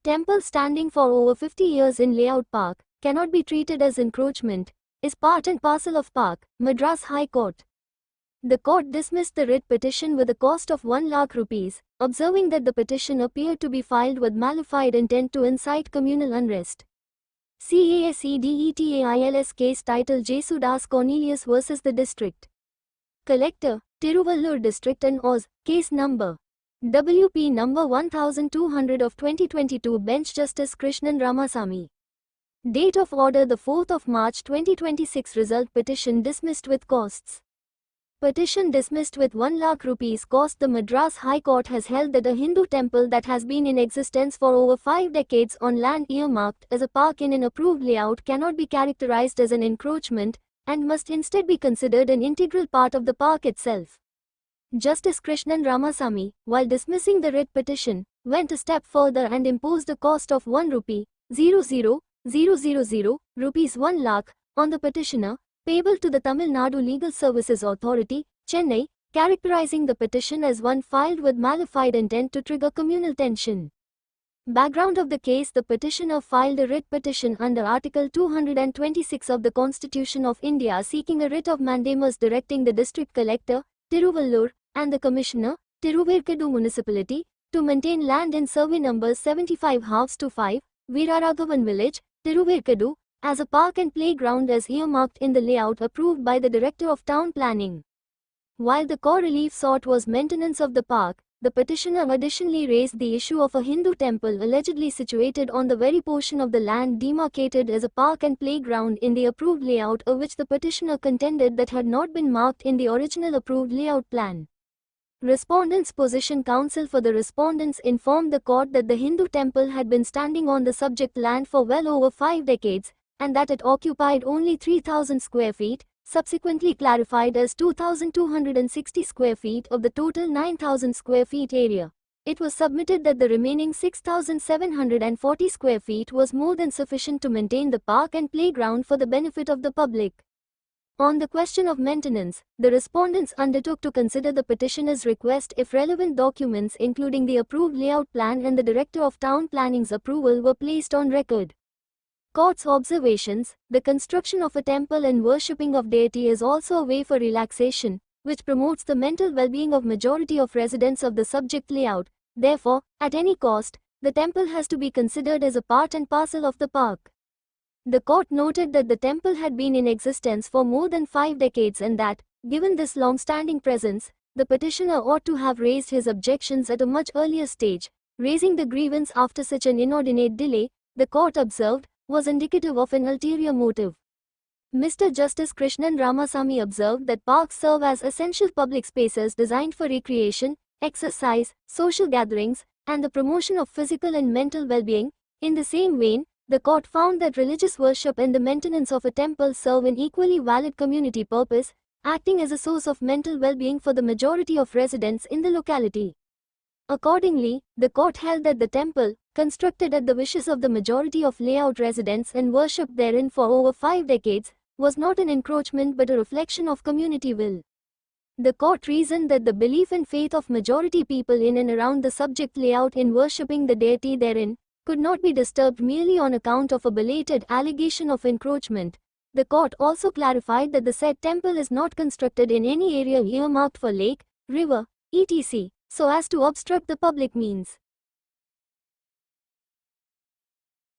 Temple standing for over 50 years in Layout Park cannot be treated as encroachment, is part and parcel of Park, Madras High Court. The court dismissed the writ petition with a cost of 1 lakh rupees, observing that the petition appeared to be filed with malified intent to incite communal unrest. CASEDETAILS case title Jesu Das Cornelius vs. the District Collector, Tiruvallur District and Oz, case number WP number 1200 of 2022, Bench Justice Krishnan Ramasamy. Date of order the 4th of March 2026. Result petition dismissed with costs. Petition dismissed with 1 lakh rupees cost. The Madras High Court has held that a Hindu temple that has been in existence for over 5 decades on land earmarked as a park in an approved layout cannot be characterized as an encroachment and must instead be considered an integral part of the park itself. Justice Krishnan Ramasamy, while dismissing the writ petition, went a step further and imposed a cost of 1 rupee, 00000 rupees 1 lakh on the petitioner, payable to the Tamil Nadu Legal Services Authority, Chennai, characterizing the petition as one filed with malified intent to trigger communal tension. Background of the case: the petitioner filed a writ petition under Article 226 of the Constitution of India seeking a writ of mandamus directing the District Collector, Tiruvallur, and the Commissioner, Tiruvarkadu Municipality, to maintain land in survey numbers 75/5, Veeraraghavan Village, Tiruvarkadu, as a park and playground as earmarked in the layout approved by the Director of Town Planning. While the core relief sought was maintenance of the park, the petitioner additionally raised the issue of a Hindu temple allegedly situated on the very portion of the land demarcated as a park and playground in the approved layout, of which the petitioner contended that had not been marked in the original approved layout plan. Respondents' position: counsel for the respondents informed the court that the Hindu temple had been standing on the subject land for well over 5 decades, and that it occupied only 3,000 square feet, subsequently clarified as 2,260 square feet of the total 9,000 square feet area. It was submitted that the remaining 6,740 square feet was more than sufficient to maintain the park and playground for the benefit of the public. On the question of maintenance, the respondents undertook to consider the petitioner's request if relevant documents including the approved layout plan and the Director of Town Planning's approval were placed on record. Court's observations: the construction of a temple and worshipping of deity is also a way for relaxation, which promotes the mental well-being of majority of residents of the subject layout. Therefore, at any cost, the temple has to be considered as a part and parcel of the park. The court noted that the temple had been in existence for more than 5 decades and that, given this long-standing presence, the petitioner ought to have raised his objections at a much earlier stage. Raising the grievance after such an inordinate delay, the court observed, was indicative of an ulterior motive. Mr. Justice Krishnan Ramasamy observed that parks serve as essential public spaces designed for recreation, exercise, social gatherings, and the promotion of physical and mental well-being. In the same vein, the court found that religious worship and the maintenance of a temple serve an equally valid community purpose, acting as a source of mental well-being for the majority of residents in the locality. Accordingly, the court held that the temple, constructed at the wishes of the majority of layout residents and worshipped therein for over 5 decades, was not an encroachment but a reflection of community will. The court reasoned that the belief and faith of majority people in and around the subject layout in worshipping the deity therein could not be disturbed merely on account of a belated allegation of encroachment. The court also clarified that the said temple is not constructed in any area earmarked for lake, river, etc., so as to obstruct the public means.